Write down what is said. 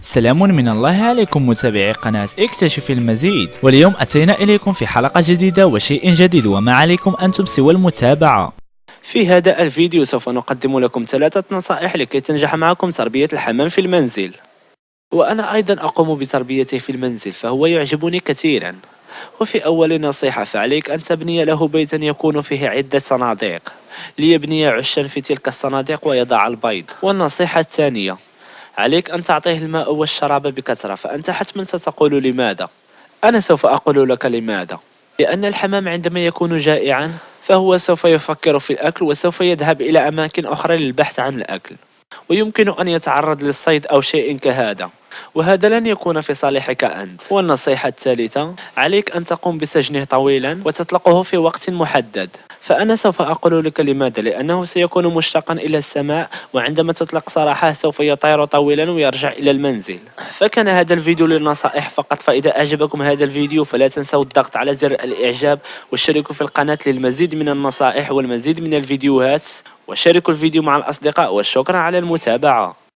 سلام من الله عليكم متابعي قناة اكتشف المزيد، واليوم أتينا إليكم في حلقة جديدة وشيء جديد، وما عليكم أنتم سوى المتابعة. في هذا الفيديو سوف نقدم لكم 3 نصائح لكي تنجح معكم تربية الحمام في المنزل. وأنا أيضا أقوم بتربيته في المنزل فهو يعجبني كثيرا. وفي أول نصيحة فعليك أن تبني له بيتا يكون فيه عدة صناديق ليبني عشا في تلك الصناديق ويضع البيض. والنصيحة الثانية، عليك أن تعطيه الماء والشراب بكثرة. فأنت حتما ستقول لماذا؟ أنا سوف أقول لك لماذا. لأن الحمام عندما يكون جائعا فهو سوف يفكر في الأكل وسوف يذهب إلى أماكن أخرى للبحث عن الأكل، ويمكن أن يتعرض للصيد أو شيء كهذا، وهذا لن يكون في صالحك أنت. والنصيحة الثالثة، عليك أن تقوم بسجنه طويلا وتطلقه في وقت محدد. فأنا سوف أقول لك لماذا، لأنه سيكون مشتاقا إلى السماء، وعندما تطلق سراحه سوف يطير طويلا ويرجع إلى المنزل. فكان هذا الفيديو للنصائح فقط، فإذا أعجبكم هذا الفيديو فلا تنسوا الضغط على زر الإعجاب واشتركوا في القناة للمزيد من النصائح والمزيد من الفيديوهات، وشاركوا الفيديو مع الأصدقاء، والشكر على المتابعة.